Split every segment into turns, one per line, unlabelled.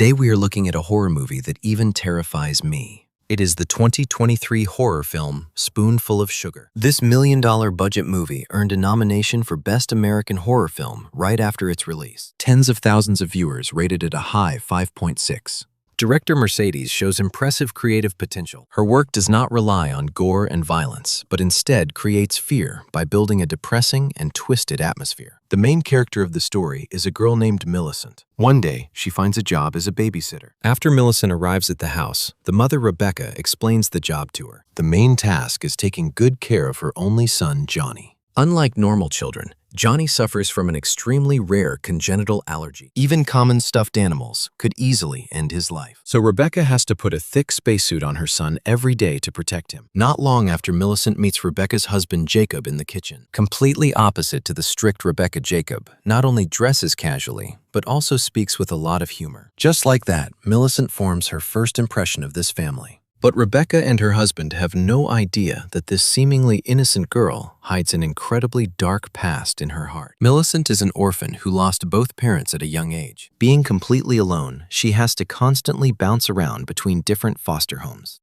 Today we are looking at a horror movie that even terrifies me. It is the 2023 horror film, Spoonful of Sugar. This $1 million budget movie earned a nomination for Best American Horror Film right after its release. Tens of thousands of viewers rated it a high 5.6. Director Mercedes shows impressive creative potential. Her work does not rely on gore and violence, but instead creates fear by building a depressing and twisted atmosphere. The main character of the story is a girl named Millicent. One day, she finds a job as a babysitter. After Millicent arrives at the house, the mother Rebecca explains the job to her. The main task is taking good care of her only son, Johnny. Unlike normal children, Johnny suffers from an extremely rare congenital allergy. Even common stuffed animals could easily end his life. So Rebecca has to put a thick spacesuit on her son every day to protect him. Not long after Millicent meets Rebecca's husband Jacob in the kitchen. Completely opposite to the strict Rebecca, Jacob not only dresses casually, but also speaks with a lot of humor. Just like that, Millicent forms her first impression of this family. But Rebecca and her husband have no idea that this seemingly innocent girl hides an incredibly dark past in her heart. Millicent is an orphan who lost both parents at a young age. Being completely alone, she has to constantly bounce around between different foster homes.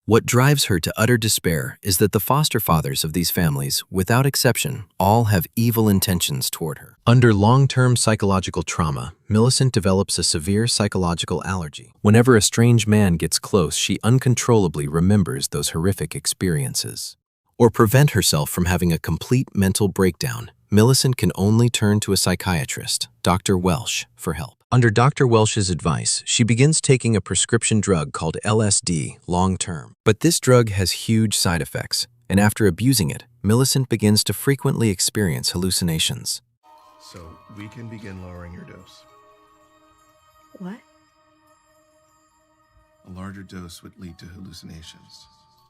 What drives her to utter despair is that the foster fathers of these families, without exception, all have evil intentions toward her. Under long-term psychological trauma, Millicent develops a severe psychological allergy. Whenever a strange man gets close, she uncontrollably remembers those horrific experiences. Or prevent herself from having a complete mental breakdown, Millicent can only turn to a psychiatrist, Dr. Welsh, for help. Under Dr. Welsh's advice, she begins taking a prescription drug called LSD long-term. But this drug has huge side effects, and after abusing it, Millicent begins to frequently experience hallucinations.
So we can begin lowering your dose.
What?
A larger dose would lead to hallucinations.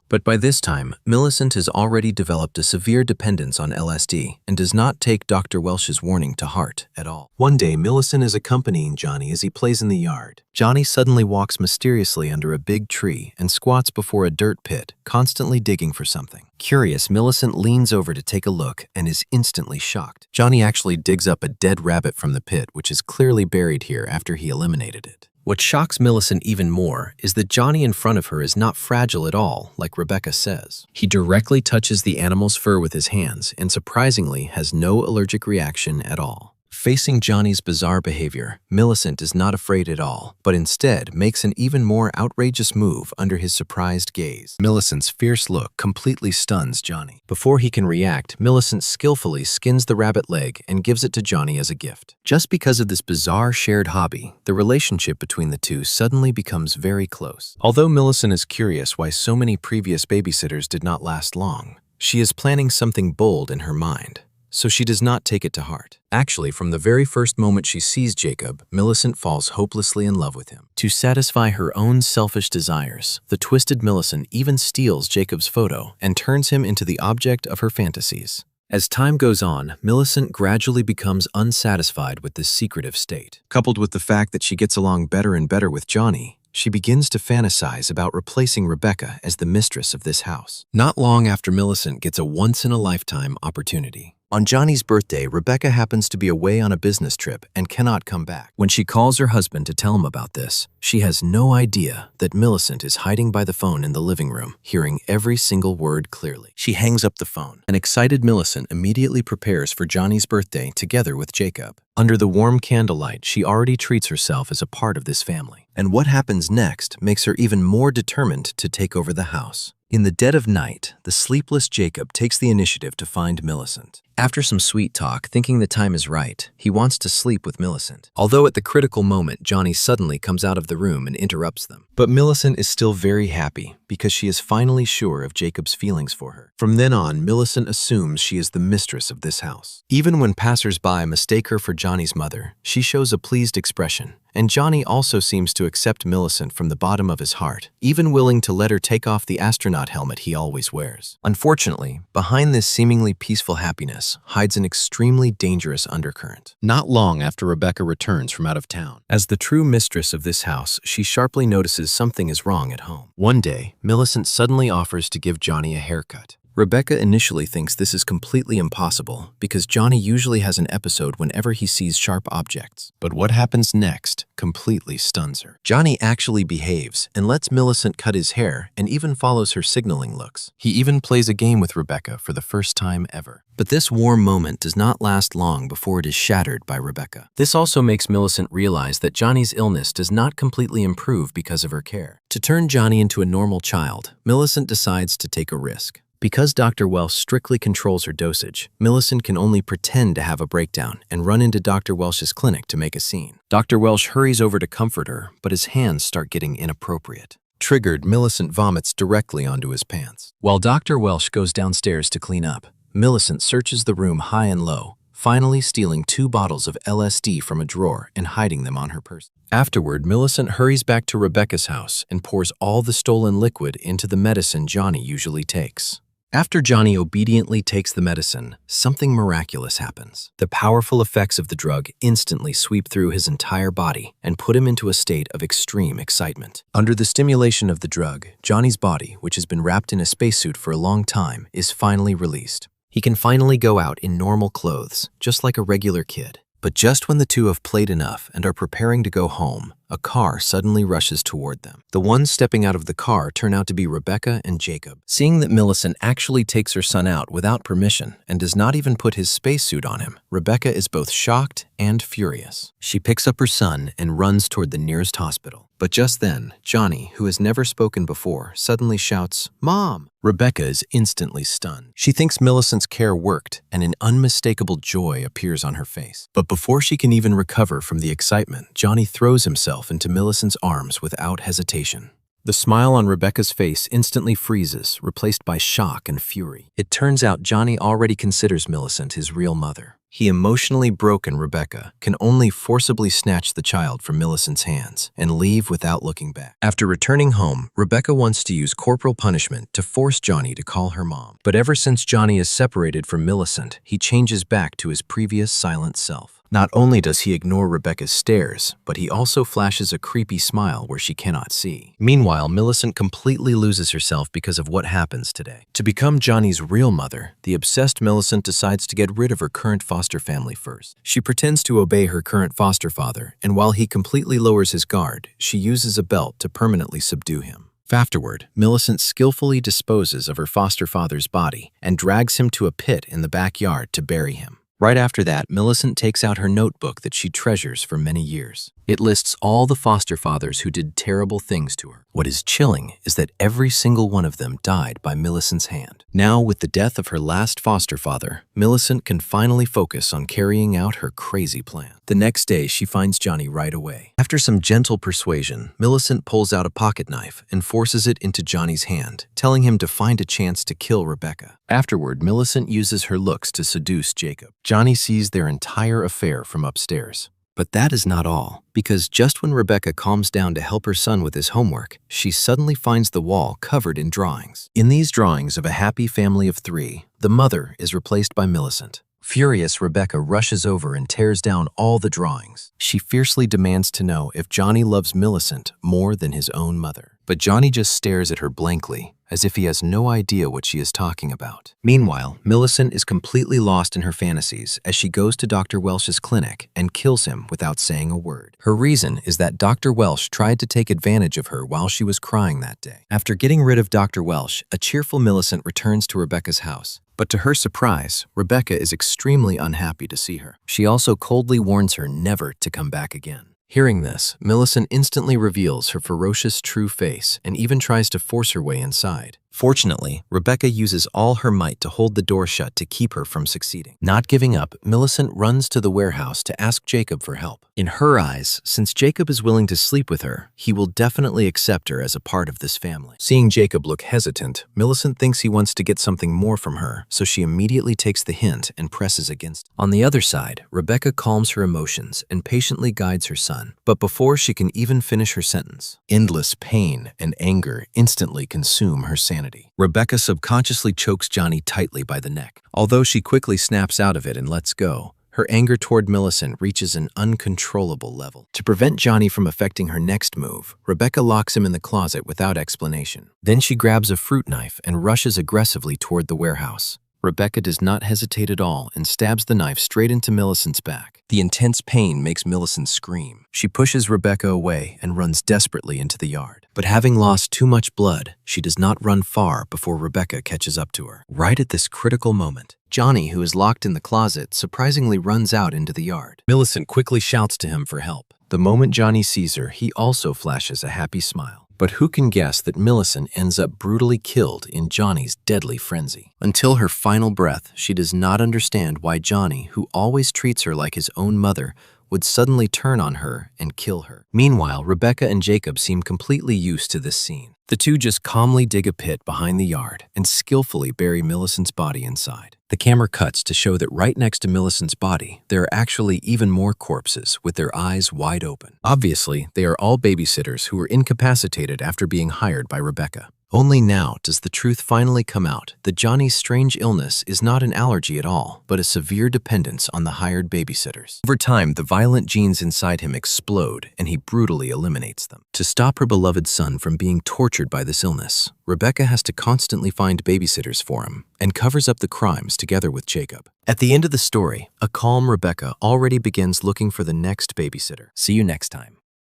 But by this time, Millicent has already developed a severe dependence on LSD and does not take Dr. Welsh's warning to heart at all. One day, Millicent is accompanying Johnny as he plays in the yard. Johnny suddenly walks mysteriously under a big tree and squats before a dirt pit, constantly digging for something. Curious, Millicent leans over to take a look and is instantly shocked. Johnny actually digs up a dead rabbit from the pit, which is clearly buried here after he eliminated it. What shocks Millicent even more is that Johnny in front of her is not fragile at all, like Rebecca says. He directly touches the animal's fur with his hands and surprisingly has no allergic reaction at all. Facing Johnny's bizarre behavior, Millicent is not afraid at all, but instead makes an even more outrageous move under his surprised gaze. Millicent's fierce look completely stuns Johnny. Before he can react, Millicent skillfully skins the rabbit leg and gives it to Johnny as a gift. Just because of this bizarre shared hobby, the relationship between the two suddenly becomes very close. Although Millicent is curious why so many previous babysitters did not last long, she is planning something bold in her mind, so she does not take it to heart. Actually, from the very first moment she sees Jacob, Millicent falls hopelessly in love with him. To satisfy her own selfish desires, the twisted Millicent even steals Jacob's photo and turns him into the object of her fantasies. As time goes on, Millicent gradually becomes unsatisfied with this secretive state. Coupled with the fact that she gets along better and better with Johnny, she begins to fantasize about replacing Rebecca as the mistress of this house. Not long after Millicent gets a once-in-a-lifetime opportunity. On Johnny's birthday, Rebecca happens to be away on a business trip and cannot come back. When she calls her husband to tell him about this, she has no idea that Millicent is hiding by the phone in the living room, hearing every single word clearly. She hangs up the phone. An excited Millicent immediately prepares for Johnny's birthday together with Jacob. Under the warm candlelight, she already treats herself as a part of this family. And what happens next makes her even more determined to take over the house. In the dead of night, the sleepless Jacob takes the initiative to find Millicent. After some sweet talk, thinking the time is right, he wants to sleep with Millicent. Although at the critical moment, Johnny suddenly comes out of the room and interrupts them. But Millicent is still very happy because she is finally sure of Jacob's feelings for her. From then on, Millicent assumes she is the mistress of this house. Even when passers-by mistake her for Johnny's mother, she shows a pleased expression. And Johnny also seems to accept Millicent from the bottom of his heart, even willing to let her take off the astronaut helmet he always wears. Unfortunately, behind this seemingly peaceful happiness hides an extremely dangerous undercurrent. Not long after Rebecca returns from out of town. As the true mistress of this house, she sharply notices something is wrong at home. One day, Millicent suddenly offers to give Johnny a haircut. Rebecca initially thinks this is completely impossible because Johnny usually has an episode whenever he sees sharp objects. But what happens next completely stuns her. Johnny actually behaves and lets Millicent cut his hair and even follows her signaling looks. He even plays a game with Rebecca for the first time ever. But this warm moment does not last long before it is shattered by Rebecca. This also makes Millicent realize that Johnny's illness does not completely improve because of her care. To turn Johnny into a normal child, Millicent decides to take a risk. Because Dr. Welsh strictly controls her dosage, Millicent can only pretend to have a breakdown and run into Dr. Welsh's clinic to make a scene. Dr. Welsh hurries over to comfort her, but his hands start getting inappropriate. Triggered, Millicent vomits directly onto his pants. While Dr. Welsh goes downstairs to clean up, Millicent searches the room high and low, finally stealing 2 bottles of LSD from a drawer and hiding them on her person. Afterward, Millicent hurries back to Rebecca's house and pours all the stolen liquid into the medicine Johnny usually takes. After Johnny obediently takes the medicine, something miraculous happens. The powerful effects of the drug instantly sweep through his entire body and put him into a state of extreme excitement. Under the stimulation of the drug, Johnny's body, which has been wrapped in a spacesuit for a long time, is finally released. He can finally go out in normal clothes, just like a regular kid. But just when the two have played enough and are preparing to go home, a car suddenly rushes toward them. The ones stepping out of the car turn out to be Rebecca and Jacob. Seeing that Millicent actually takes her son out without permission and does not even put his spacesuit on him, Rebecca is both shocked and furious. She picks up her son and runs toward the nearest hospital. But just then, Johnny, who has never spoken before, suddenly shouts, "Mom!" Rebecca is instantly stunned. She thinks Millicent's care worked, and an unmistakable joy appears on her face. But before she can even recover from the excitement, Johnny throws himself into Millicent's arms without hesitation. The smile on Rebecca's face instantly freezes, replaced by shock and fury. It turns out Johnny already considers Millicent his real mother. He, emotionally broken Rebecca, can only forcibly snatch the child from Millicent's hands and leave without looking back. After returning home, Rebecca wants to use corporal punishment to force Johnny to call her mom. But ever since Johnny is separated from Millicent, he changes back to his previous silent self. Not only does he ignore Rebecca's stares, but he also flashes a creepy smile where she cannot see. Meanwhile, Millicent completely loses herself because of what happens today. To become Johnny's real mother, the obsessed Millicent decides to get rid of her current foster family first. She pretends to obey her current foster father, and while he completely lowers his guard, she uses a belt to permanently subdue him. Afterward, Millicent skillfully disposes of her foster father's body and drags him to a pit in the backyard to bury him. Right after that, Millicent takes out her notebook that she treasures for many years. It lists all the foster fathers who did terrible things to her. What is chilling is that every single one of them died by Millicent's hand. Now, with the death of her last foster father, Millicent can finally focus on carrying out her crazy plan. The next day, she finds Johnny right away. After some gentle persuasion, Millicent pulls out a pocket knife and forces it into Johnny's hand, telling him to find a chance to kill Rebecca. Afterward, Millicent uses her looks to seduce Jacob. Johnny sees their entire affair from upstairs. But that is not all, because just when Rebecca calms down to help her son with his homework, she suddenly finds the wall covered in drawings. In these drawings of a happy family of 3, the mother is replaced by Millicent. Furious, Rebecca rushes over and tears down all the drawings. She fiercely demands to know if Johnny loves Millicent more than his own mother. But Johnny just stares at her blankly, as if he has no idea what she is talking about. Meanwhile, Millicent is completely lost in her fantasies as she goes to Dr. Welsh's clinic and kills him without saying a word. Her reason is that Dr. Welsh tried to take advantage of her while she was crying that day. After getting rid of Dr. Welsh, a cheerful Millicent returns to Rebecca's house. But to her surprise, Rebecca is extremely unhappy to see her. She also coldly warns her never to come back again. Hearing this, Millicent instantly reveals her ferocious true face and even tries to force her way inside. Fortunately, Rebecca uses all her might to hold the door shut to keep her from succeeding. Not giving up, Millicent runs to the warehouse to ask Jacob for help. In her eyes, since Jacob is willing to sleep with her, he will definitely accept her as a part of this family. Seeing Jacob look hesitant, Millicent thinks he wants to get something more from her, so she immediately takes the hint and presses against it. On the other side, Rebecca calms her emotions and patiently guides her son. But before she can even finish her sentence, endless pain and anger instantly consume her sanity. Rebecca subconsciously chokes Johnny tightly by the neck. Although she quickly snaps out of it and lets go, Her anger toward Millicent reaches an uncontrollable level. To prevent Johnny from effecting her next move, Rebecca locks him in the closet without explanation. Then she grabs a fruit knife and rushes aggressively toward the warehouse. Rebecca does not hesitate at all and stabs the knife straight into Millicent's back. The intense pain makes Millicent scream. She pushes Rebecca away and runs desperately into the yard. But having lost too much blood, she does not run far before Rebecca catches up to her. Right at this critical moment, Johnny, who is locked in the closet, surprisingly runs out into the yard. Millicent quickly shouts to him for help. The moment Johnny sees her, he also flashes a happy smile. But who can guess that Millicent ends up brutally killed in Johnny's deadly frenzy? Until her final breath, she does not understand why Johnny, who always treats her like his own mother, would suddenly turn on her and kill her. Meanwhile, Rebecca and Jacob seem completely used to this scene. The two just calmly dig a pit behind the yard and skillfully bury Millicent's body inside. The camera cuts to show that right next to Millicent's body, there are actually even more corpses with their eyes wide open. Obviously, they are all babysitters who were incapacitated after being hired by Rebecca. Only now does the truth finally come out that Johnny's strange illness is not an allergy at all, but a severe dependence on the hired babysitters. Over time, the violent genes inside him explode and he brutally eliminates them. To stop her beloved son from being tortured by this illness, Rebecca has to constantly find babysitters for him and covers up the crimes together with Jacob. At the end of the story, a calm Rebecca already begins looking for the next babysitter. See you next time.